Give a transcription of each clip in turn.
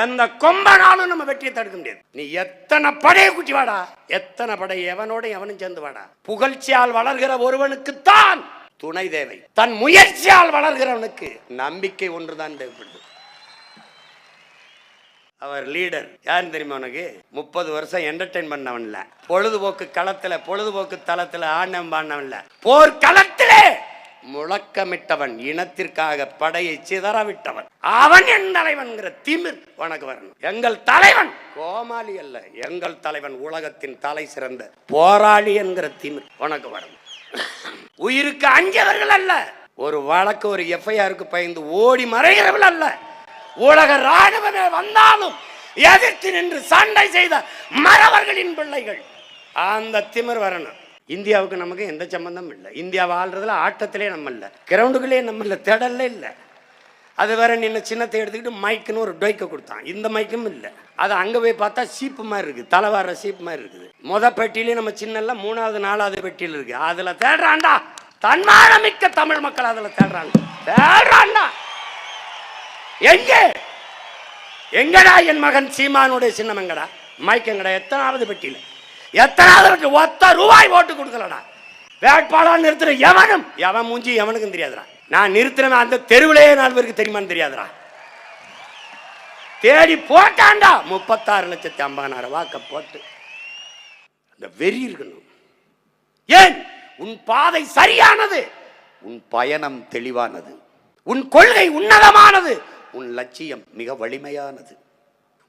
எந்த கொம்பனாலும் நம்ம வெற்றியை தடுக்க முடியாது. நீ எத்தனை படையை குட்டி வாடா, எத்தனை படை எவனோட எவனும் சேர்ந்து வாடா. புகழ்ச்சியால் வளர்கிற ஒருவனுக்குத்தான் துணை தேவை. தன் முயற்சியால் வளர்கிறவனுக்கு நம்பிக்கை ஒன்றுதான் தேவைப்படுது. அவர் லீடர் யாருன்னு தெரியுமா உனக்கு? 30 வருஷம் என்டர்டைன் பண்ணவன்ல, பொழுதுபோக்கு களத்துல பொழுதுபோக்கு தளத்துல ஆண்டம் பாண்டவன்ல, போர் களத்திலே முழக்கமிட்டவன், இனத்திற்காக படையை சிதறவிட்டவன். அவன் என் தலைவன்கிற திமிர் உனக்கு வரணும். எங்கள் தலைவன் கோமாளி அல்ல, எங்கள் தலைவன் உலகத்தின் தலை சிறந்த போராளி என்கிற திமிர் உனக்கு வரணும். உயிருக்கு அஞ்சவர்கள் அல்ல, ஒரு வழக்கு ஒரு எஃப்ஐஆருக்கு பயந்து ஓடி மறைகிறவர்கள் அல்ல, உலக ராணுவமே வந்தாலும் எதிர்த்து நின்று சண்டை செய்த மறவர்களின் பிள்ளைகள். அந்த திமிர் வரணும். இந்தியாவுக்கு நமக்கு எந்த சம்பந்தம் இல்லை. இந்தியா வாழ்றதுல ஆட்டத்திலே நம்ம இல்லை, கிரவுண்டுகளே நம்ம இல்லை, திடல்ல இல்லை. அது வேற நின்று சின்னத்தை எடுத்துக்கிட்டு மைக்குன்னு ஒரு டொய்க்க கொடுத்தான். இந்த மைக்கும் இல்லை. அது அங்கே போய் பார்த்தா சீப்பு மாதிரி இருக்குது, தலைவார சீப்பு மாதிரி இருக்குது. பெட்டியிலே நம்ம சின்ன 3வது 4வது பெட்டியில் இருக்கு. அதில் தேடுறான்டா தன்மானமிக்க தமிழ் மக்கள், அதில் தேடுறான்டா. எங்கடா என் மகன் சீமானுடைய சின்னம் எங்கடா? மைக் எங்கடா? எத்தனாவது பெட்டியில்? எத்தனாவது பெட்டி? ₹1 ஓட்டு கொடுக்கலடா. வேட்பாளர் நிறுத்துற எவன் மூஞ்சி எவனுக்கும் தெரியாதுடா. நான் நிறுத்தின அந்த தெருவிலே 4 பேருக்கு தெரியுமான்னு தெரியாதுடா. தேடி போட்டான்டா 36,50,000 வாக்க போட்டு. அந்த வெறி இருக்கணும். ஏன்? உன் பாதை சரியானது, உன் பயணம் தெளிவானது, உன் கொள்கை உன்னதமானது, உன் லட்சியம் மிக வலிமையானது,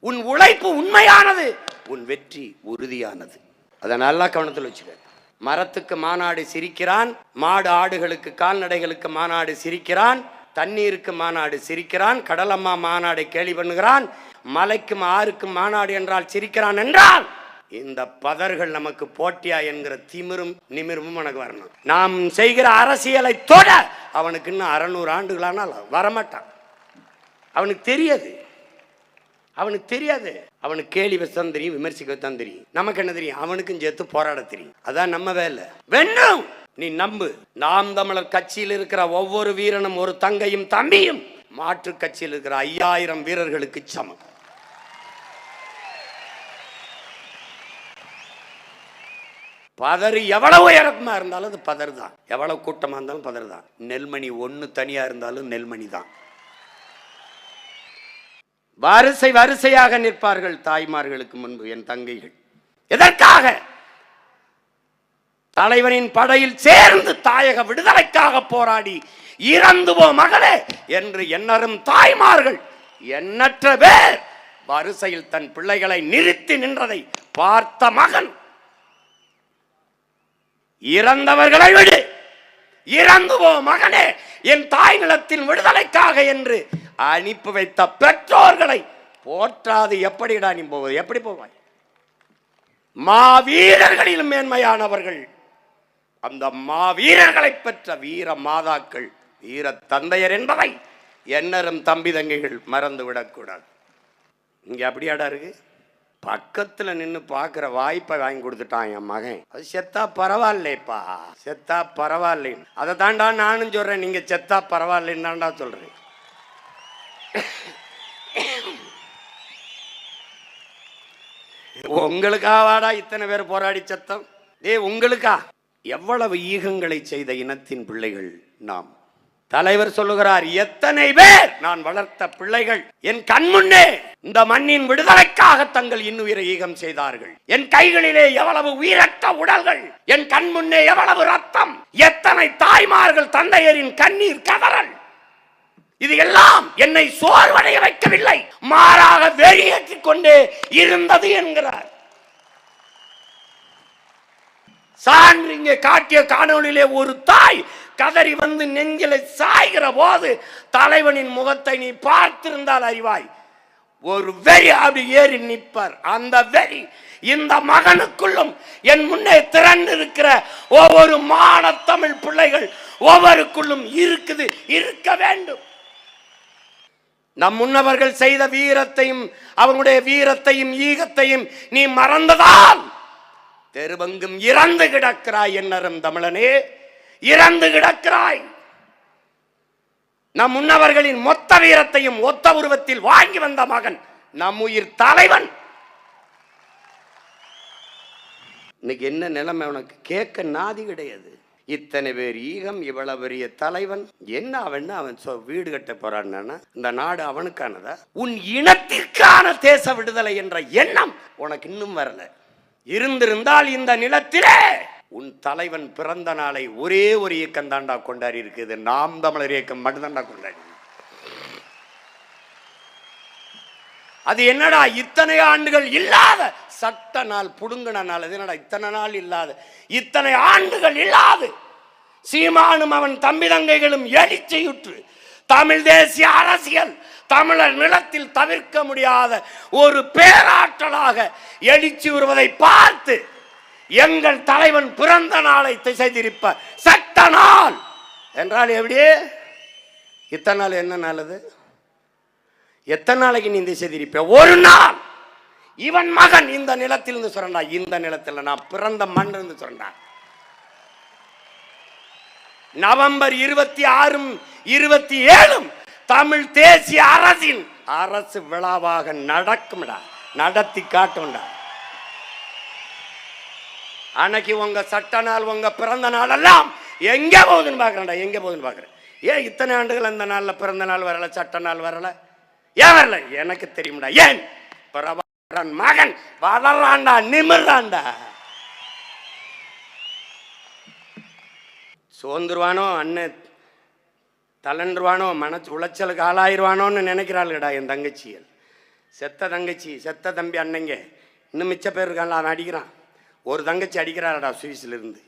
உன் உழைப்பு உண்மையானது, உன் வெற்றி உறுதியானது. அதை நல்லா கவனத்தில் வச்சுக்க. மரத்துக்கு மாநாடு சிரிக்கிறான், மாடு ஆடுகளுக்கு கால்நடைகளுக்கு மாநாடு சிரிக்கிறான், தண்ணீருக்கு மாநாடு சிரிக்கிறான், கடலம்மா மாநாடை கேலி பண்ணுகிறான், மலைக்கும் ஆறுக்கும் மாநாடு என்றால் சிரிக்கிறான் என்றால் இந்த பதர்கள் நமக்கு போட்டியா என்கிற திமிரும் நிமிரும் எனக்கு வரணும். நாம் செய்கிற அரசியலை தொட அவனுக்கு இன்னும் 600 ஆண்டுகளானால் வரமாட்டான். அவனுக்கு தெரியாது, அவனுக்கு கேலி வசம் தெரியும், விமர்சிக்கத்தான் தெரியும். நமக்கு என்ன தெரியும்? அவனுக்கும் சேர்த்து போராட தெரியும். அதான் நம்ம வேலை. வேண்டும் நீ நம்பு. நாம் தமிழர் கட்சியில் இருக்கிற ஒவ்வொரு வீரனும் ஒரு தங்கையும் தம்பியும் மாற்று கட்சியில் இருக்கிற 5000 வீரர்களுக்கு சமம். பதறு எவ்வளவு இறக்கமா இருந்தாலும் அது பதறு தான், எவ்வளவு கூட்டமா இருந்தாலும் பதறு தான். நெல்மணி 1 தனியா இருந்தாலும் நெல்மணி தான். வரிசையாக நிற்பார்கள் தாய்மார்களுக்கு முன்பு என் தங்கைகள். எதற்காக? தலைவனின் படையில் சேர்ந்து தாயக விடுதலைக்காக போராடி இறந்து போ மகளே என்று எண்ணரும் தாய்மார்கள் எண்ணற்ற பேர் வரிசையில் தன் பிள்ளைகளை நிறுத்தி நின்றதை பார்த்த மகன், இறந்தவர்களை விடு, இறந்து போ மகனே என் தாய் நிலத்தின் விடுதலைக்காக என்று அனுப்பி வைத்த பெற்றோர்களை போற்றாது எப்படிடா நீ போவது? எப்படி போவாய்? மாவீரர்களிலும் மேன்மையானவர்கள் அந்த மாவீரர்களை பெற்ற வீர மாதாக்கள், வீர தந்தையர் என்பதை எண்ணரும் தம்பி தங்கைகள் மறந்து விடக்கூடாது. இங்க அப்படியாடா இருக்கு. பக்கத்துல நின்று பாக்குற வாய்ப்பை வாங்கி கொடுத்துட்டான் என் மகன். அது செத்தா பரவாயில்லைப்பா, செத்தா பரவாயில்லை. அதை தாண்டா நானும் சொல்றேன். நீங்க செத்தா பரவாயில்லைன்னு தாண்டா சொல்றேன். உங்களுக்காவாடா இத்தனை பேர் போராடி சத்தம்? உங்களுக்கா? எவ்வளவு ஈகங்களை செய்த இனத்தின் பிள்ளைகள் நாம். தலைவர் சொல்லுகிறார், எத்தனை பேர் நான் வளர்த்த பிள்ளைகள் என் கண்முன்னே இந்த மண்ணின் விடுதலைக்காக தங்கள் இன்னுயிரை ஈகம் செய்தார்கள். என் கைகளிலே எவ்வளவு உயிரற்ற உடல்கள், என் கண்முன்னே எவ்வளவு ரத்தம், எத்தனை தாய்மார்கள் தந்தையரின் கண்ணீர் கதறல். இது எல்லாம் என்னை சோர்வடைய வைக்கவில்லை, மாறாக வெளியேற்றிக் கொண்டே இருந்தது என்கிறார். சான்று இங்கே காட்டிய காணொளியிலே ஒரு தாய் கதறி வந்து நெஞ்சிலை சாய்கிற போது தலைவனின் முகத்தை நீ பார்த்திருந்தால் அறிவாய். ஒரு வெறி அப்படி ஏறி நிற்பார். அந்த வெறி இந்த மகனுக்குள்ளும் என் முன்னே திரண்டு இருக்கிற ஒவ்வொரு மானத்தமிழ் பிள்ளைகள் ஒவ்வொருக்குள்ளும் இருக்குது, இருக்க வேண்டும். நம் முன்னவர்கள் செய்த வீரத்தையும் அவங்களுடைய வீரத்தையும் ஈகத்தையும் நீ மறந்ததால் தெருவெங்கும் இறந்து கிடக்கிறாய். என்னரும் தமிழனே, இறந்து கிடக்கிறாய். நம் முன்னவர்களின் மொத்த வீரத்தையும் ஒத்த உருவத்தில் வாங்கி வந்த மகன் நம் உயிர் தலைவன். இன்னைக்கு என்ன நிலைமை உனக்கு? கேட்க நாதி கிடையாது. இத்தனை பேர் ஈகம், இவ்வளவு பெரிய தலைவன், என்ன அவன் வீடு கட்ட போறான்னா இந்த நாடு அவனுக்கானதா? உன் இனத்திற்கான தேச விடுதலை என்ற எண்ணம் உனக்கு இன்னும் வரல. இருந்திருந்தால் இந்த நிலத்திலே உன் தலைவன் பிறந்த நாளை ஒரே ஒரு இயக்கம் தாண்டா கொண்டாடி இருக்குது. நாம் தமிழர் இயக்கம் மட்டும்தாண்டா கொண்டாடி. அது என்னடா இத்தனை ஆண்டுகள் இல்லாத சட்ட நாள், புடுங்கின நாள். அது என்னடா இத்தனை நாள் இல்லாத, இத்தனை ஆண்டுகள் இல்லாது சீமானும் அவன் தம்பி தங்கைகளும் எழுச்சியுற்று தமிழ் தேசிய அரசியல் தமிழர் நிலத்தில் தவிர்க்க முடியாத ஒரு பேராற்றலாக எழுச்சி வருவதை பார்த்து எங்கள் தலைவன் பிறந்த நாளை திசை திருப்ப சட்ட நாள் என்றால் எப்படி? இத்தனை நாள் என்ன நாள்? அது எத்தனை நாளைக்கு நீ திசை திருப்ப? ஒரு நாள். இவன் மகன் இந்த நிலத்தில் இருந்து சுரண்டா, இந்த நிலத்தில் நான் பிறந்த மண் இருந்து சுரண்டா. நவம்பர் 26, 27 தமிழ் தேசிய அரசின் அரசு விழாவாக நடக்கும்டா, நடத்தி காட்டும்டா. அன்னைக்கு உங்க சட்ட நாள், உங்க பிறந்த நாள் எல்லாம் எங்க போகுதுன்னு பாக்குறேன்டா, எங்க போகுதுன்னு பாக்குறேன். ஏன் இத்தனை ஆண்டுகள் அந்த நாள்ல பிறந்த நாள் வரல, சட்ட நாள் வரல? ஏன் வரல? எனக்கு தெரியும்டா. ஏன்? பிரபாகரன் மகன் வளர்றான்டா, நிமிர்றான்டா. சோர்ந்துருவானோ, அண்ணன் தளன்றுவானோ, மன உளைச்சலுக்கு ஆளாயிருவானோன்னு நினைக்கிறாள்டா என் தங்கச்சிகள். செத்த தங்கச்சி, செத்த தம்பி அண்ணங்க இன்னும் மிச்ச பேர் இருக்கான்ல, அவன் அடிக்கிறான். ஒரு தங்கச்சி அடிக்கிறாளடா சுவிஸ்ல இருந்து.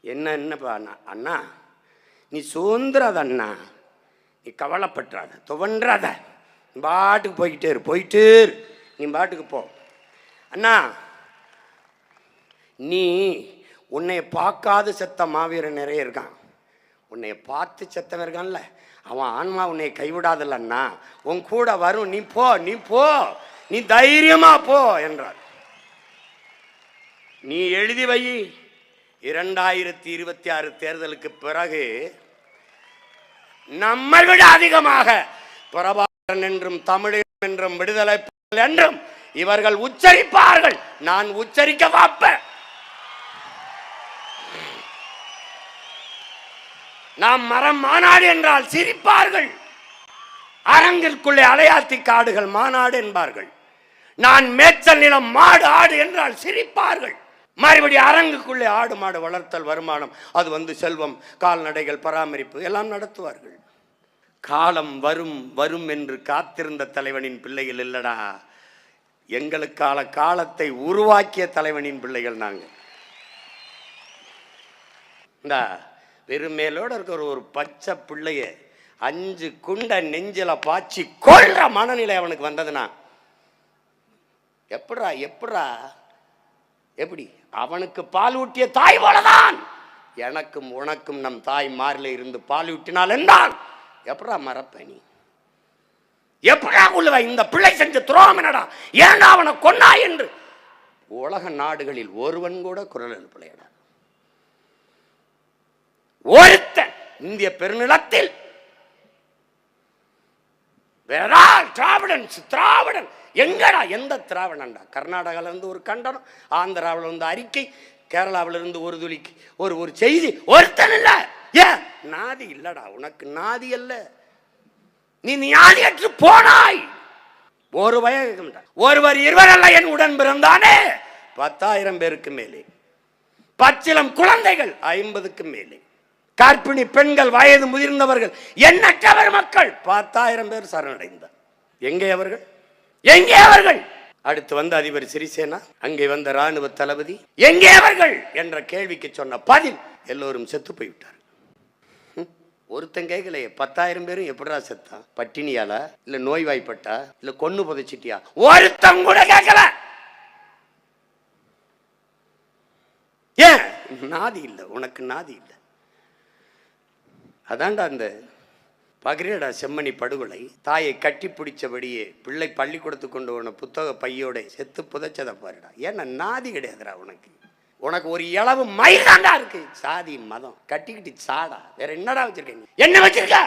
என்னப்பா அண்ணா, நீ சோர்ந்துறாத அண்ணா, நீ கவலைப்பட்டுறாத, துவன்றாத, நீ பாட்டுக்கு போயிட்டே இரு, நீ பாட்டுக்கு போ அண்ணா. நீ உன்னைய பார்க்காத செத்த மாவீரன் நிறைய இருக்கான், உன்னைய பார்த்து செத்தவன் இருக்கான்ல, அவன் ஆன்மா உன்னை கைவிடாதல்ல அண்ணா, உன் கூட வரும், நீ போ, நீ போ, நீ தைரியமா போ என்றார். நீ எழுதி வை, 2026 தேர்தலுக்கு பிறகு நம்மை விட அதிகமாக பிரபாகரன் என்றும் தமிழர் என்றும் விடுதலை என்றும் இவர்கள் உச்சரிப்பார்கள், நான் உச்சரிக்க பார்ப்பேன். நாம் மரம் மாநாடு என்றால் சிரிப்பார்கள், அரங்கிற்குள்ளே அலையாத்தி காடுகள் மாநாடு என்பார்கள். நான் மேய்ச்சல் நிலம் மாடு ஆடு என்றால் சிரிப்பார்கள். மறுபடியும் அரங்குக்குள்ளே ஆடு மாடு வளர்த்தல் வருமானம், அது செல்வம், கால்நடைகள் பராமரிப்பு எல்லாம் நடத்துவார்கள். காலம் வரும் வரும் என்று காத்திருந்த தலைவனின் பிள்ளைகள் இல்லடா, எங்களுக்கான காலத்தை உருவாக்கிய தலைவனின் பிள்ளைகள் நாங்கள். இந்த பெருமேலோடு இருக்கிற ஒரு பச்சை பிள்ளைய 5 குண்ட நெஞ்சில பாய்ச்சி கொள்ற மனநிலை அவனுக்கு வந்ததுன்னா எப்படி? அவனுக்கு பால் ஊட்டிய தாய் போலதான் எனக்கும் உனக்கும் நம் தாய் மாறில இருந்து பால் ஊட்டினால் என்றால் எப்படா மறப்ப? நீ எப்படா கொள்ளுவ? இந்த பிள்ளை செஞ்ச துரோகம் என்னடா, ஏன்டா அவனை கொன்னா என்று உலக நாடுகளில் ஒருவன் கூட குரல் எழுப்பலையடா. ஒருத்தன் இந்திய பெருநிலத்தில் திராவிடன் எங்கடா? எந்த திராவிடன்டா? கர்நாடகால இருந்து ஒரு கண்டனம், ஆந்திராவில் இருந்து அறிக்கை, கேரளாவில் இருந்து ஒரு துளிக்கு ஒரு செய்தி, ஒருத்தன் இல்ல. ஏன்? நாதி இல்லடா உனக்கு, நாதி அல்ல, நீ நாதியற்று போனாய். ஒருவர் இருவரல்ல என் உடன் பிறந்தானே 10,000 பேருக்கு மேலே, பச்சிலம் குழந்தைகள் 50க்கு மேலே, கர்ப்பிணி பெண்கள், வயது முதிர்ந்தவர்கள், எண்ணற்றவர் மக்கள் 10,000 பேர் சரணடைந்தார். எங்கே அவர்கள்? எங்கே அவர்கள்? அடுத்து வந்த அதிபர் சிறிசேனா, அங்கே வந்த ராணுவ தளபதி, எங்கே அவர்கள் என்ற கேள்விக்கு சொன்ன பதில் எல்லோரும் செத்து போய்விட்டார். ஒருத்தன் கேட்கலையே 10,000 பேரும் எப்படா செத்தா? பட்டினியால, இல்ல நோய்வாய்ப்பட்டா, இல்ல கொன்னு புதைச்சிட்டியா? ஒருத்தன் கூட கேட்கல. ஏன்? நாதி இல்லை உனக்கு, நாதி இல்லை. அதான்டா அந்த பகிரடா செம்மணி படுகொலை. தாயை கட்டி பிடிச்சபடியே பிள்ளை பள்ளிக்கூடத்து கொண்டு போன புத்தக பையோட செத்து புதைச்சதை பாருடா. ஏன்னா நாதி கிடையாதுடா உனக்கு. உனக்கு ஒரு இளவு மயிலாண்டா இருக்கு. சாதி மதம் கட்டிக்கிட்டு சாடா, வேற என்னடா வச்சிருக்க? என்ன வச்சிருக்க?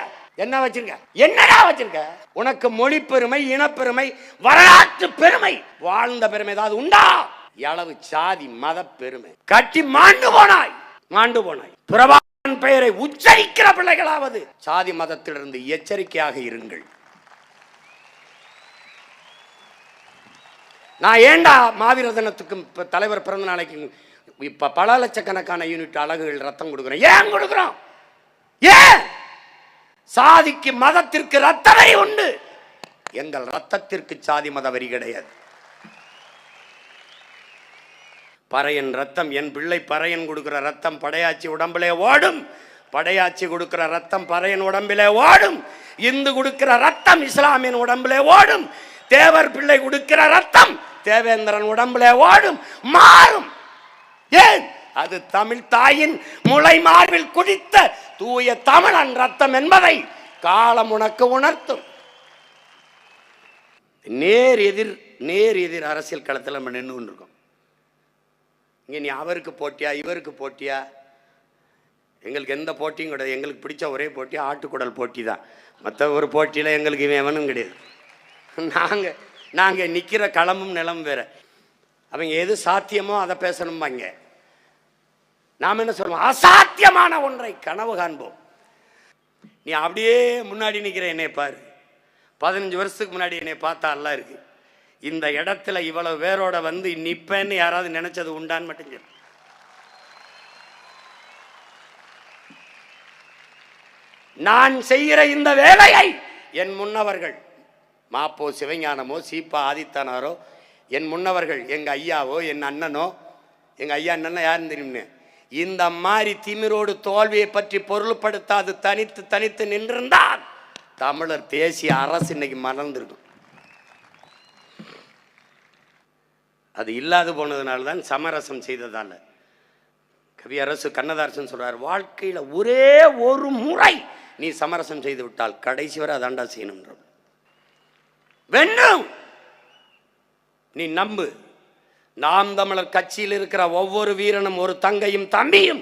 என்ன வச்சிருக்க? என்னடா வச்சிருக்க? உனக்கு மொழி பெருமை, இனப்பெருமை, வரலாற்று பெருமை, வாழ்ந்த பெருமை ஏதாவது உண்டா? அளவு சாதி மத பெருமை கட்டி மாண்டு போனாய். பிரபாகரன் பெயரை உச்சரிக்கிற பிள்ளைகளாவது சாதி மதத்திலிருந்து எச்சரிக்கையாக இருங்கள். நான் ஏண்டா மாவீர தினத்துக்கு தலைவர் பிறந்த நாளைக்கு இப்ப பல லட்சக்கணக்கான யூனிட் அலகுகள் ரத்தம் கொடுக்கிறோம்? ஏன் கொடுக்கிறோம்? ஏன்? சாதிக்கு மதத்திற்கு ரத்த வரி உண்டு, எங்கள் ரத்தத்திற்கு சாதி மத வரி கிடையாது. பறையன் ரத்தம், என் பிள்ளை பறையன் கொடுக்கிற ரத்தம் படையாச்சி உடம்பிலே ஓடும். படையாச்சி கொடுக்கிற ரத்தம் பறையன் உடம்பிலே ஓடும். இந்து கொடுக்கிற ரத்தம் இஸ்லாமியன் உடம்பிலே ஓடும். தேவர் பிள்ளை கொடுக்கிற ரத்தம் தேவேந்திரன் உடம்பிலே ஓடும். மாறும். ஏன்? அது தமிழ் தாயின் முளை மார்பில் குடித்த தூய தமிழன் ரத்தம் என்பதை காலம் உனக்கு உணர்த்தும். நேர் எதிர் அரசியல் களத்தில் நம்ம நின்று கொண்டிருக்கோம். இங்கே நீ அவருக்கு போட்டியா இவருக்கு போட்டியா? எங்களுக்கு எந்த போட்டியும் கிடையாது. எங்களுக்கு பிடிச்ச ஒரே போட்டி ஆட்டுக்குடல் போட்டி தான். மற்ற ஒரு போட்டியில் எங்களுக்கு வேணும் கிடையாது. நாங்கள் நிற்கிற களமும் நிலமும் வேற. அவங்க எது சாத்தியமோ அதை பேசணும்பாங்க. நாம் என்ன சொல்லுவோம்? அசாத்தியமான ஒன்றை கனவு காண்போம். நீ அப்படியே முன்னாடி நிற்கிற என்னை பாரு. 15 வருஷத்துக்கு முன்னாடி என்னை பார்த்தா எல்லாம் இருக்கு. இந்த இடத்துல இவ்வளவு பேரோட வந்து நிப்பேன்னு யாராவது நினைச்சது உண்டான்னு மட்டும் சொல்லு. நான் செய்கிற இந்த வேலையை என் முன்னவர்கள் மாப்போ சிவஞானமோ சீப்பா ஆதித்தனாரோ, என் முன்னவர்கள் எங்க ஐயாவோ என் அண்ணனோ, எங்க ஐயா அண்ணன் யாருன்னு தெரியும்னு, இந்த மாதிரி திமிரோடு தோல்வியை பற்றி பொருள்படுத்தாது தனித்து நின்றிருந்தால் தமிழர் தேசிய அரசு இன்னைக்கு மறந்திருக்கும். அது இல்லாது போனதுனால தான் சமரசம் செய்ததால. கவியரசு கண்ணதாசன் சொல்றார், வாழ்க்கையில ஒரே ஒரு முறை நீ சமரசம் செய்து விட்டால் கடைசி வரை அதாண்டா செய்யணும். வேண்டும் நீ நம்பு. நாம் தமிழர் கட்சியில் இருக்கிற ஒவ்வொரு வீரனும் ஒரு தங்கையும் தம்பியும்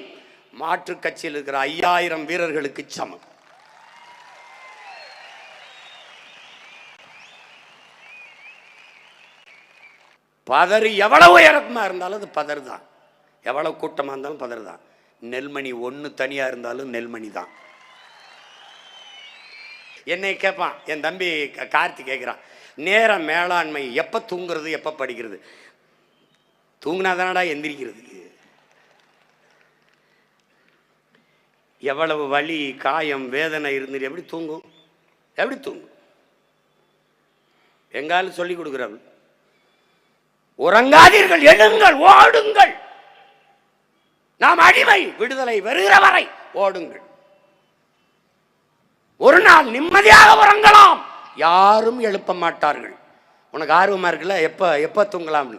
மாற்று கட்சியில் இருக்கிற 5000 வீரர்களுக்கு சமம். பதறு எவ்வளவு இறக்கமா இருந்தாலும் அது பதறு தான். எவ்வளவு கூட்டமா இருந்தாலும் பதறு தான். நெல்மணி ஒன்று தனியா இருந்தாலும் நெல்மணி தான். என்னை கேட்பான் என் தம்பி கார்த்தி கேட்கிறான், நேர மேலாண்மை எப்ப தூங்குறது எப்ப படிக்கிறது? தூங்கினாதானடா எந்திரிக்கிறதுக்கு. எவ்வளவு வலி காயம் வேதனை இருந்துட்டு எப்படி தூங்கும்? எப்படி தூங்கும்? எங்காலும் சொல்லி கொடுக்குறாள், உறங்காதீர்கள், எழுங்கள், ஓடுங்கள். நாம் அடிமை, விடுதலை வருகிற வரை ஓடுங்கள். ஒரு நாள் நிம்மதியாக உறங்கலாம், யாரும் எழுப்ப மாட்டார்கள். உனக்கு ஆர்வமா இருக்குல்ல, எப்ப தூங்கலாம்?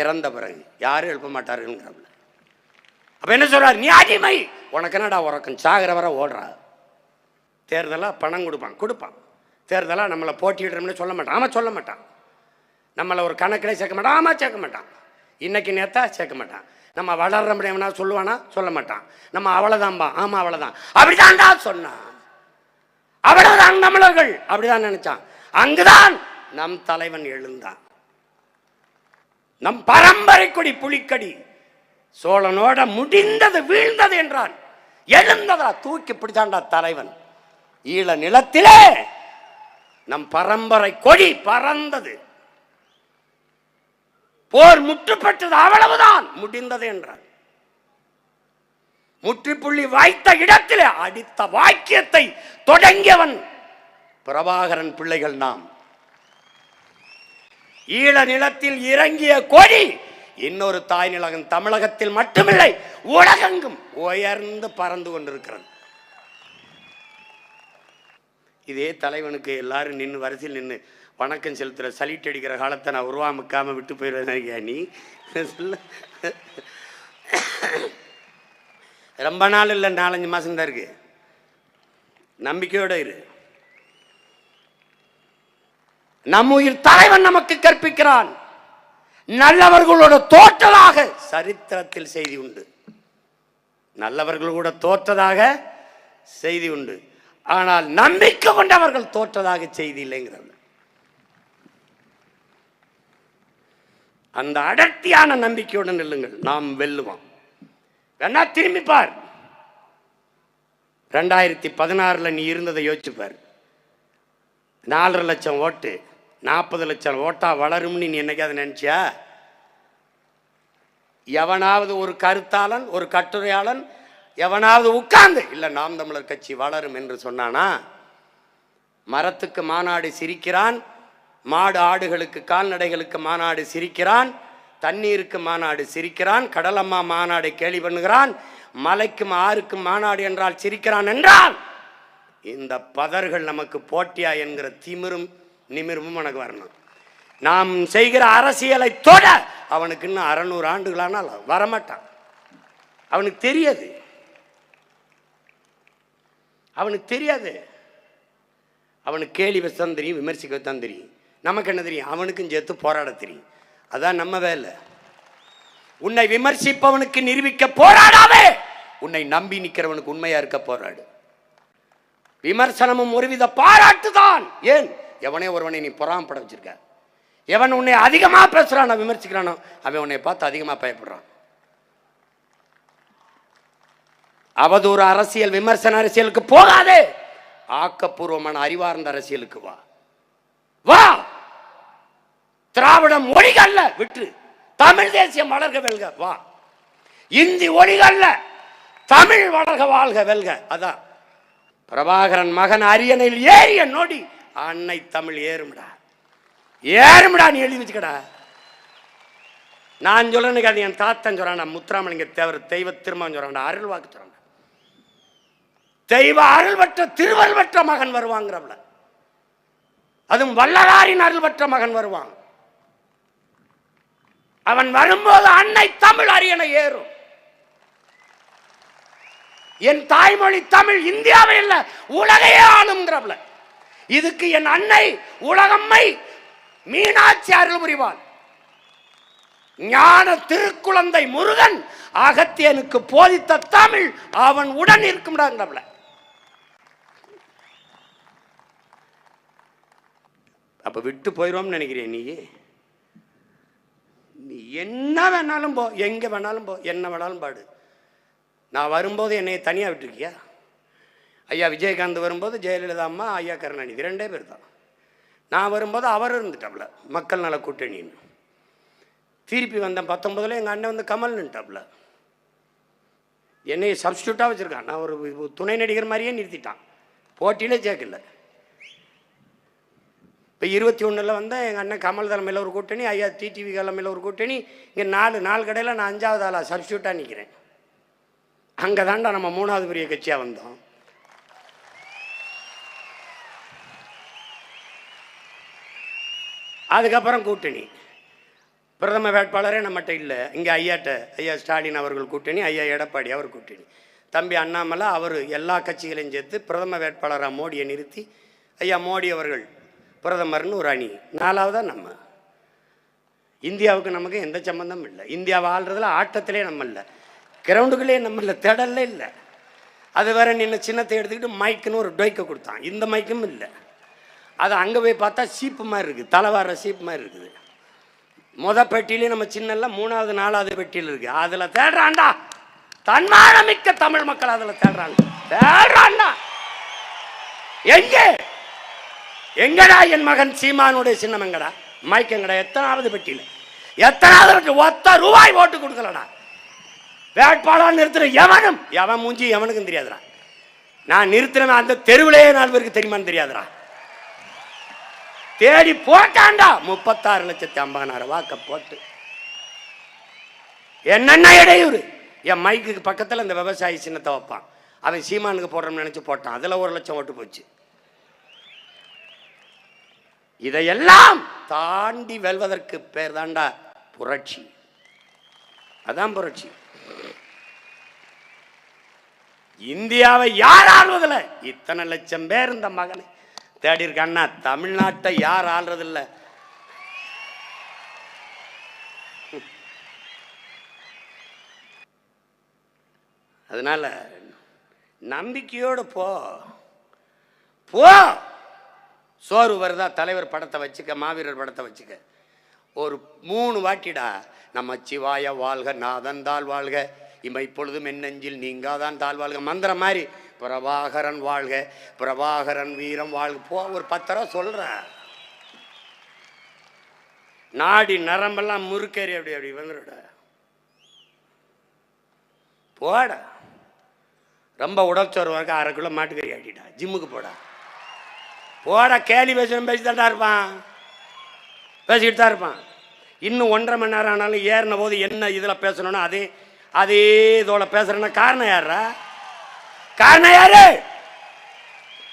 இறந்த பிறகு யாரும் எழுப்ப மாட்டார்கள். அப்ப என்ன சொல்றாரு? நீ அடிமை, உனக்கு என்னடா உறக்கம்? சாகிற வரை ஓடுறா. தேர்தலாக பணம் கொடுப்பான். தேர்தலாக நம்மளை போட்டியிடுறோம்னு சொல்ல மாட்டான். ஆமாம் சொல்ல மாட்டான். நம்மளை ஒரு கணக்கிலே சேர்க்க மாட்டான். ஆமாம் சேர்க்க மாட்டான். இன்னைக்கு நேத்தா சேர்க்க மாட்டான். நம்ம வளர்ற முடியும்னா சொல்லுவானா? சொல்ல மாட்டான். நம்ம அவ்வளோதான்பா. ஆமாம் அவ்வளோதான். அப்படிதான்டா சொன்னான். அவ்வளவுதான் தமிழர்கள் அப்படிதான் நினைச்சான். அங்குதான் நம் தலைவன் எழுந்தான். நம் பரம்பரை கொடி புலிக்கடி சோழனோட முடிந்தது வீழ்ந்தது என்றான். எழுந்ததா தூக்கி பிடிச்சாண்டா தலைவன். ஈழ நிலத்திலே நம் பரம்பரை கொடி பறந்தது. போர் முற்றுப்பட்டது, அவ்வளவுதான் முடிந்தது என்றான். முற்றுப்புள்ளி வாய்த்த இடத்திலே அடித்த வாக்கியத்தை தொடங்கியவன் பிரபாகரன் பிள்ளைகள் நாம். ஈழ நிலத்தில் இறங்கிய கொடி இன்னொரு தாய் நிலகம் தமிழகத்தில் மட்டுமில்லை உலகெங்கும் உயர்ந்து பறந்து கொண்டிருக்கிறது. இதே தலைவனுக்கு எல்லாரும் நின்று வரிசையில் நின்று வணக்கம் செலுத்துற சலிட் அடிக்கிற காலத்தை நான் உருவாமிக்காம விட்டு போயிடுவேன். நீ ரொம்ப நாள் இல்லை, 4-5 மாசம் தான் இருக்கு. நம்பிக்கையோட இரு. நம் உயிர் தலைவன் நமக்கு கற்பிக்கிறான். நல்லவர்களோட தோற்றதாக சரித்திரத்தில் செய்தி உண்டு. நல்லவர்களோட தோற்றதாக செய்தி உண்டு. ஆனால் நம்பிக்கை கொண்டவர்கள் தோற்றதாக செய்தி இல்லைங்கிறது. அந்த அடர்த்தியான நம்பிக்கையுடன் இல்லுங்கள், நாம் வெல்லுவோம். வேணா திரும்பிப்பார், 2016 நீ இருந்ததை யோசிச்சுப்பார். 4.5 லட்சம் ஓட்டு 40 லட்சம் ஓட்டா வளரும்னு நீ என்னைக்காவது நினைச்சியா? எவனாவது ஒரு கருத்தாளன், ஒரு கட்டுரையாளன் எவனாவது உட்கார்ந்து இல்ல நாம் தமிழர் கட்சி வளரும் என்று சொன்னானா? மரத்துக்கு மாநாடு சிரிக்கிறான், மாடு ஆடுகளுக்கு கால்நடைகளுக்கு மாநாடு சிரிக்கிறான், தண்ணீருக்கு மாநாடு சிரிக்கிறான், கடலம்மா மாநாடு கேலி பண்ணுகிறான், மலைக்கும் ஆறுக்கும் மாநாடு என்றால் சிரிக்கிறான் என்றால் இந்த பதர்கள் நமக்கு போட்டியா என்கிற திமிரும் நிமிர்வும் எனக்கு வரணும். நாம் செய்கிற அரசியலை தொட அவனுக்கு இன்னும் 600 ஆண்டுகளானால் வரமாட்டான். அவனுக்கு தெரியாது, அவனுக்கு தெரியாது. அவனுக்கு கேலி வச்சுதான் தெரியும், விமர்சிக்க தான் தெரியும். நமக்கு என்ன தெரியும்? அவனுக்கும் சேர்த்து போராட தெரியும். அதான் நம்ம வேலை. உன்னை விமர்சிப்பவனுக்கு நிரூபிக்க போராடாவே, உன்னை நம்பி நிற்கிறவனுக்கு உண்மையா இருக்க போராடு. விமர்சனமும் ஒருவித பாராட்டு தான். ஏன்? எவனே ஒருவனை நீ பொறாமப்பட வச்சிருக்க. எவன் உன்னை அதிகமா பேசுறானோ விமர்சிக்கிறானோ அவன் உன்னை பார்த்து அதிகமா பயப்படுறான். அவதூறு அரசியல், விமர்சன அரசியலுக்கு போகாதே, ஆக்கப்பூர்வமான அறிவார்ந்த அரசியலுக்கு வா. வா, திராவிடம் ஒழிகல்ல விட்டு தமிழ் தேசியம் வளர்க வெல்க வா. இந்தி ஒழிகல்ல தமிழ் வளர்க வாழ்க வெல்க. அதான் பிரபாகரன் மகன் அரியணையில் ஏறிய நொடி அன்னை தமிழ் ஏறும்டா, ஏறும்டா. நீ எழுதி வச்சுக்கடா. நான் சொல்றேன்னு என் தாத்தன் சொல்றான், முத்துராமலிங்க தேவர் தெய்வ திருமகன் சொல்றான், அருள் வாக்கு சொல்றான். தெய்வ அருள் பெற்ற திருவருள் பெற்ற மகன் வருவாங்கிறவள, அதுவும் வள்ளலாரின் அருள் பெற்ற மகன் வருவான். அவன் வரும்போது அன்னை தமிழ் அரியணை ஏறும். என் தாய்மொழி தமிழ் இந்தியாவை இல்ல உலகையே ஆளுங்கிறவள. இதுக்கு என் அன்னை உலகம்மை மீனாட்சி அருள் புரிவாள். ஞான திருக்குழந்தை முருகன் அகத்தியனுக்கு போதித்த தமிழ் அவன் உடன் இருக்கும்டாங்கிறவள. அப்ப விட்டு போயிடுவோம்னு நினைக்கிறேன். நீ என்ன வேணாலும் போ, எங்க வேணாலும் போ, என்ன வேணாலும் பாடு. நான் வரும்போது என்னை தனியாக விட்டுருக்கியா? ஐயா விஜயகாந்த் வரும்போது ஜெயலலிதா அம்மா, ஐயா கருணாநிதி 2 பேர் தான். நான் வரும்போது அவர் இருந்துட்டாப்ல மக்கள் நல கூட்டணின்னு. திருப்பி வந்தேன் 19 எங்கள் அண்ணன் வந்து கமல் நின்ட்டாப்ல. என்னை சப்ஸ்டியூட்டாக வச்சுருக்கான். நான் ஒரு துணை நடிகர் மாதிரியே நிறுத்திட்டான், போட்டியிலே சேர்க்கல. இப்போ 21 வந்தால் எங்கள் அண்ணன் கமல் தலைமையில் ஒரு கூட்டணி, ஐயா டிடிவி தலைமையில் ஒரு கூட்டணி. இங்கே 4 கடையில் நான் 5வது ஆளாக சப்ஸ்டியூட்டாக நிற்கிறேன். அங்கே தாண்டா நம்ம 3வது பெரிய கட்சியாக வந்தோம். அதுக்கப்புறம் கூட்டணி பிரதம வேட்பாளரே நம்மகிட்ட இல்லை. இங்கே ஐயா ஸ்டாலின் அவர்கள் கூட்டணி, ஐயா எடப்பாடி அவர் கூட்டணி, தம்பி அண்ணாமலை அவர் எல்லா கட்சிகளையும் சேர்த்து பிரதம வேட்பாளராக மோடியை நிறுத்தி ஐயா மோடி அவர்கள் பிரதமர்னு ஒரு அணி. 4வதா நம்ம. இந்தியாவுக்கு நமக்கு எந்த சம்பந்தமும் இல்லை. இந்தியாவை ஆள்றதுல ஆட்டத்திலே நம்ம இல்லை, கிரவுண்டுகளே நம்ம இல்லை, தேடலே இல்லை. அது வேற நின்று சின்னத்தை எடுத்துக்கிட்டு மைக்குன்னு ஒரு டொய்க்க கொடுத்தான். இந்த மைக்கும் இல்லை. அது அங்கே போய் பார்த்தா சீப்பு மாதிரி இருக்குது, தலைவார சீப்பு மாதிரி இருக்குது. பெட்டியிலே நம்ம சின்னல்ல 3வது 4வது பெட்டியில் இருக்கு. அதில் தேடுறான்டா தன்மானமிக்க தமிழ் மக்கள், அதில் தேடுறான்டா. எங்கடா என் மகன் சீமானுடைய சின்னம் எங்கடா? மைக் எங்கடா? எத்தனாவது பெட்டியில்? எத்தனாவது பெட்டி? ₹1 ஓட்டு கொடுக்கலடா. வேட்பாளர் நிறுத்துற எவன் மூஞ்சி எவனுக்கும் தெரியாதுடா. நான் நிறுத்துறேன் அந்த தெருவிலே 4 பேருக்கு தெரியுமான்னு தெரியாதுடா. தேடி போட்டான்டா 36,50,000 வாக்க போட்டு. என்னென்ன இடையூறு! என் மைக்கு பக்கத்தில் இந்த விவசாயி சின்னத்தை வைப்பான். அவன் சீமானுக்கு போடுறோம்னு நினைச்சு போட்டான். அதில் 1 லட்சம் ஓட்டு போச்சு. இதையெல்லாம் தாண்டி வெல்வதற்கு பேர் தாண்டா புரட்சி. அதான் புரட்சி. இந்தியாவை யார் ஆள்வதில்லை? இத்தனை லட்சம் பேர் இந்த மகனை தேடி இருக்கான்னா தமிழ்நாட்டை யார் ஆள்றதில்லை? அதனால நம்பிக்கையோடு போ. போ. சோறு வருதா, தலைவர் படத்தை வச்சுக்க, மாவீரர் படத்தை வச்சுக்க. ஒரு 3 வாட்டிடா, நமச்சிவாய வாழ்க, நாதந்தாள் வாழ்க, இமைப்பொழுதும் என்னெஞ்சில் நீங்காதான் தாழ் வாழ்க, மந்திரம் மாதிரி பிரபாகரன் வாழ்க, பிரபாகரன் வீரம் வாழ்க. போ, ஒரு 10 தடவை சொல்ற. நாடி நரம்பெல்லாம் முறுக்கேறி அப்படி அப்படி வந்துட. போட. ரொம்ப உடச்சோறு வரைக்கும் 1/2 கிலோ மாட்டுக்கறி ஆட்டிடா, ஜிம்முக்கு போடா. போட. கேலி பேசணும் பேசிதான் இருப்பான், பேசிக்கிட்டு தான் இருப்பான். இன்னும் 1.5 மணி நேரம் ஆனாலும் ஏறின போது என்ன இதில் பேசணும்னா அதே இதோட பேசுறேன்னா காரணம் யாரா? காரணம் யாரு?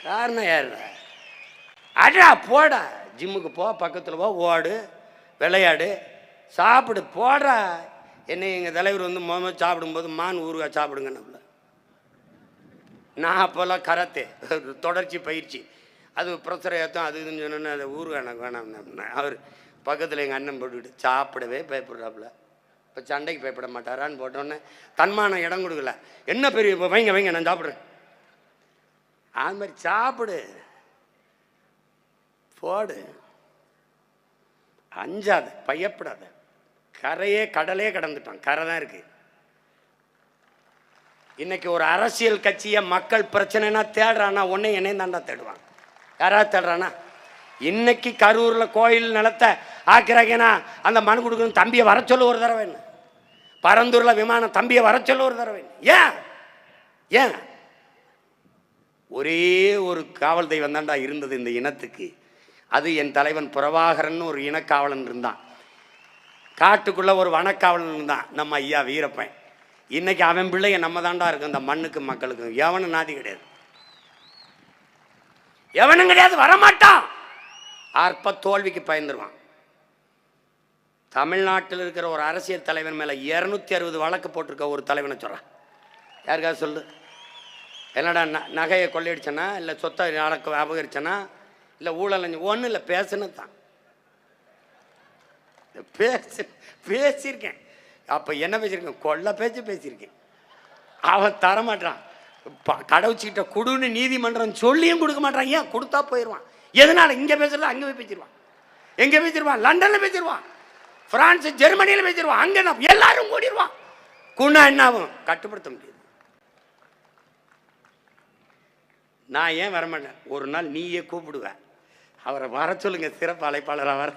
காரணம் யாரு? அடா போடா, ஜிம்முக்கு போ, பக்கத்தில் போ, ஓடு, விளையாடு, சாப்பிடு, போடுறா. என்ன எங்கள் தலைவர் வந்து முதல்ல சாப்பிடும்போது மான் ஊறுகாய் சாப்பிடுங்க. நம்மள நான் அப்போல்லாம் கராத்தே தொடர்ச்சி பயிற்சி, அது ப்ரெஷர் ஏற்றும் அது இதுன்னு சொன்னோன்னா அதை ஊறுகாய் எனக்கு வேணாம். அவர் பக்கத்தில் எங்கள் அண்ணன் போட்டுக்கிட்டு சாப்பிடவே பயப்படுறாப்புல. இப்போ சண்டைக்கு பயப்பட மாட்டாரான்னு போட்டோன்னே தன்மான இடம் கொடுக்கல. என்ன பெரிய இப்போ வைங்க வைங்க நான் சாப்பிட்றேன். அது மாதிரி சாப்பிடு, போடு, அஞ்சாத, பயப்படாத. கடலே கடந்துட்டான், கரை தான் இருக்கு. இன்னைக்கு ஒரு அரசியல் கட்சியை மக்கள் பிரச்சனைனா தேடுறானா ஒன்னே என்னையும் தாண்டா தேடுவான். யாராவது தேடுறானா? இன்னைக்கு கரூரில் கோயில் நிலத்தை ஆக்கிறாங்கன்னா அந்த மனு கொடுக்கணும், தம்பியை வர சொல்ல ஒரு தடவை. என்ன பரந்தூரில் விமானம், தம்பியை வர சொல்ல ஒரு தடவை. ஏன் ஏன் ஒரே ஒரு காவல் தெய்வம் தாண்டா இருந்தது இந்த இனத்துக்கு. அது என் தலைவன் பிரபாகரன் ஒரு இனக்காவலன் இருந்தான். காட்டுக்குள்ள ஒரு வனக்காவலன் இருந்தான், நம்ம ஐயா வீரப்பன். இன்னைக்கு அவன் பிள்ளைய நம்ம தாண்டா இருக்கும் இந்த மண்ணுக்கு மக்களுக்கும். எவனும் நாதி கிடையாது, எவனும் கிடையாது, வரமாட்டான். அற்ப தோல்விக்கு பயந்துருவான். தமிழ்நாட்டில் இருக்கிற ஒரு அரசியல் தலைவன் மேல 260 வழக்கு போட்டிருக்க ஒரு தலைவனை சொல்றான். யாருக்காவது சொல்லு. என்னடா நகையை கொள்ளையடிச்சனா, இல்லை சொத்தை அபகரிச்சனா, இல்லை ஊழல் ஒன்றும் இல்லை, பேசுனது தான். பேசியிருக்கேன். அப்போ என்ன பேசியிருக்கேன்? கொள்ள பேசியிருக்கேன். அவன் தரமாட்டான். கடவுச்சிக்கிட்ட குடுன்னு நீதிமன்றம் சொல்லியும் கொடுக்க மாட்டான். ஏன்? கொடுத்தா போயிடுவான். எதனால? இங்கே பேசுறது அங்கே போய் பேசிடுவான். எங்கே பேசிடுவான்? லண்டனில் பேசிடுவான், பிரான்ஸ் ஜெர்மனியில் பேசிடுவான். அங்கே தான் எல்லாரும் கூடிடுவான். குணா என்ன ஆகும்? கட்டுப்படுத்த முடியாது. நான் ஏன் வரமாட்டேன்? ஒரு நாள் நீயே கூப்பிடுவேன், அவரை வர சொல்லுங்க, சிறப்பு அழைப்பாளராக வர.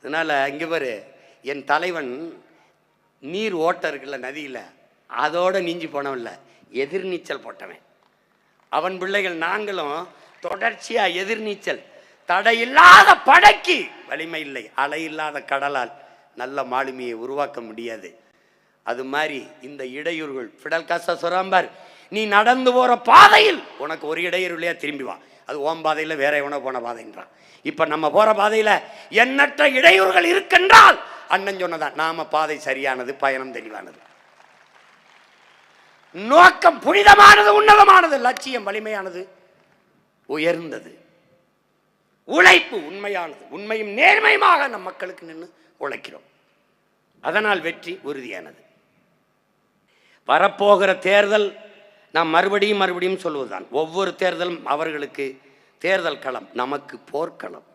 அதனால இங்கே பாரு, என் தலைவன் நீர் ஓட்டம் இருக்குல்ல நதியில், அதோட நீஞ்சி போனவன்ல, எதிர்நீச்சல் போட்டவன். அவன் பிள்ளைகள் நாங்களும் தொடர்ச்சியா எதிர்நீச்சல். தடையில்லாத படைக்கு வலிமை இல்லை, அலை இல்லாத கடலால் நல்ல மாலுமியை உருவாக்க முடியாது. அது மாதிரி இந்த இடையூறுகள், ஃபிடல் காஸ்ட்ரோ சொல்றார், நீ நடந்து போற பாதையில் உனக்கு ஒரு இடையூறு இல்லையா, திரும்பி வா, அது ஓம் பாதையில் வேற எவனோ போன பாதைன்றான். இப்ப நம்ம போற பாதையில எண்ணற்ற இடையூறுகள் இருக்கின்றால் அண்ணன் சொன்னதான் நாம பாதை சரியானது, பயணம் தெளிவானது, நோக்கம் புனிதமானது, உன்னதமானது, லட்சியம் வலிமையானது, உயர்ந்தது, உழைப்பு உண்மையானது, உண்மையும் நேர்மையுமாக நம் மக்களுக்கு நின்று உழைக்கிறோம். அதனால் வெற்றி உறுதியானது. வரப்போகிற தேர்தல் நாம் மறுபடியும் சொல்வதுதான், ஒவ்வொரு தேர்தலும் அவர்களுக்கு தேர்தல் களம், நமக்கு போர்க்களம்.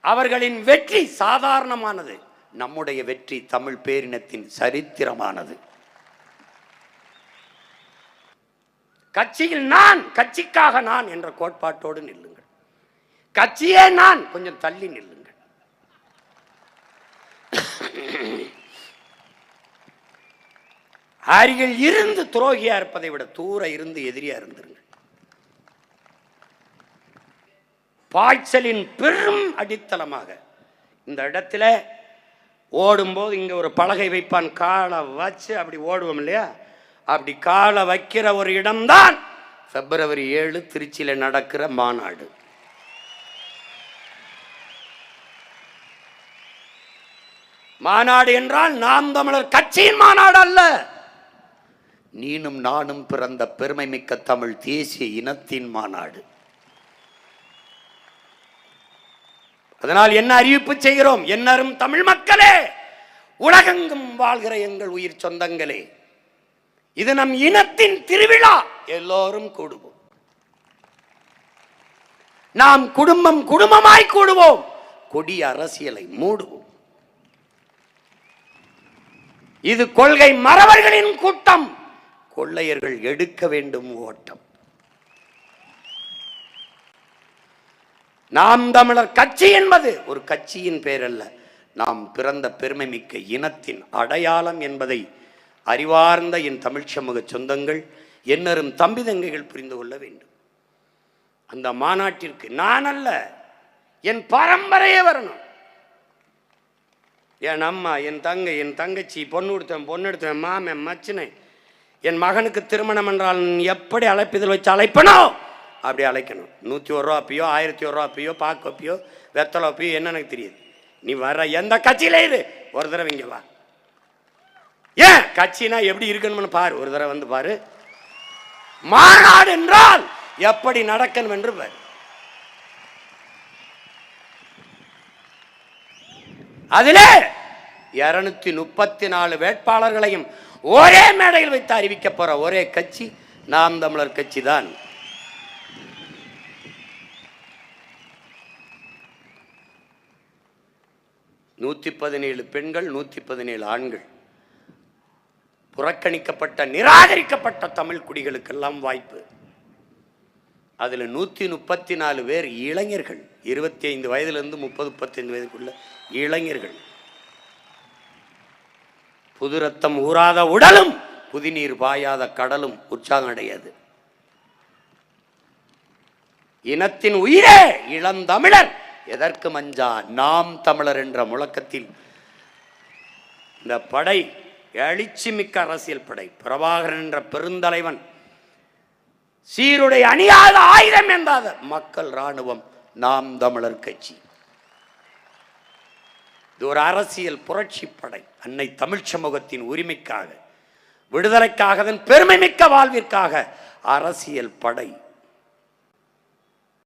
அவர்களின் வெற்றி சாதாரணமானது, நம்முடைய வெற்றி தமிழ் பேரினத்தின் சரித்திரமானது. கட்சியில் நான், கட்சிக்காக நான் என்ற கோட்பாட்டோடு நில்லுங்கள். கட்சியே நான், கொஞ்சம் தள்ளி நில்லுங்கள். அருகில் இருந்து துரோகியா இருப்பதை விட தூர இருந்து எதிரியா இருந்திருங்கள். பாய்ச்சலின் பெரும் அடித்தளமாக இந்த இடத்துல ஓடும்போது இங்க ஒரு பலகை வைப்பான், காலை வச்சு அப்படி ஓடுவோம் இல்லையா, அப்படி காலை வைக்கிற ஒரு இடம்தான் February 7 திருச்சியில நடக்கிற மாநாடு. மாநாடு என்றால் நாம் தமிழர் கட்சியின் மாநாடு அல்ல, நீனும் நானும் பிறந்த பெருமை மிக்க தமிழ் தேசிய இனத்தின் மாநாடு. அதனால் என்ன அறிவிப்பு செய்கிறோம்? என்னரும் தமிழ் மக்களே, உலகெங்கும் வாழ்கிற எங்கள் உயிர் சொந்தங்களே, இது நம் இனத்தின் திருவிழா. எல்லோரும் கூடுவோம். நாம் குடும்பம் குடும்பமாய் கூடுவோம். கொடிய அரசியலை மூடுவோம். இது கொள்கை மறவர்களின் கூட்டம். கொள்ளையர்கள் எடுக்க வேண்டும் ஓட்டம். நாம் தமிழர் கட்சி என்பது ஒரு கட்சியின் பெயர் அல்ல, நாம் பிறந்த பெருமை மிக்க இனத்தின் அடையாளம் என்பதை அறிவார்ந்த என் தமிழ் சமூக சொந்தங்கள், என்னரும் தம்பி தங்கைகள் புரிந்து கொள்ள வேண்டும். அந்த மாநாட்டிற்கு நான் அல்ல, என் பரம்பரையே வரணும். என் அம்மா, என் தங்கை, என் தங்கச்சி, பொண்ணெடுத்தவன், மாமன், மச்சினை, என் மகனுக்கு திருமணம் என்றால் எப்படி அழைப்பிதழ் வச்சு அழைப்பனோ அப்படி அழைக்கணும். 101 ரூபா அப்பையோ, 1001 ரூபா அப்பையோ, பாக்கப்பியோ, வெத்தலை அப்பையோ என்ன எனக்கு தெரியாது. நீ வர எந்த கட்சியில இரு, ஒரு தடவை இங்க வா. ஏன் கட்சினா எப்படி இருக்கணும்னு பாரு, ஒரு தடவை வந்து பாரு. மாநாடு என்றால் எப்படி நடக்கணும் என்று பாரு. அதிலே 234 வேட்பாளர்களையும் ஒரே மேடையில் வைத்து அறிவிக்க போற ஒரே கட்சி நாம் தமிழர் கட்சி தான். நூற்றி 17 பெண்கள், 117 ஆண்கள், புறக்கணிக்கப்பட்ட நிராகரிக்கப்பட்ட தமிழ் குடிகளுக்கெல்லாம் வாய்ப்பு. அதில் 134 பேர் இளைஞர்கள், 25 வயதிலிருந்து 30-35 வயதுக்குள்ள இளைஞர்கள். புது ரத்தம் ஊறாத உடலும் புதிநீர் பாயாத கடலும் உற்சாகம் அடையாது. இனத்தின் உயிரே இளந்தமிழர், எதற்கு மஞ்சா நாம் தமிழர் என்ற முழக்கத்தில் இந்த படை எழுச்சி மிக்க அரசியல் படை, பிரபாகரன் என்ற பெருந்தலைவன் சீருடை அணியாத ஆயுதம் என்றாத மக்கள் இராணுவம் நாம் தமிழர் கட்சி. இது ஒரு அரசியல் புரட்சி படை. அன்னை தமிழ் சமூகத்தின் உரிமைக்காக, விடுதலைக்காக, பெருமை மிக்க வாழ்விற்காக அரசியல் படை.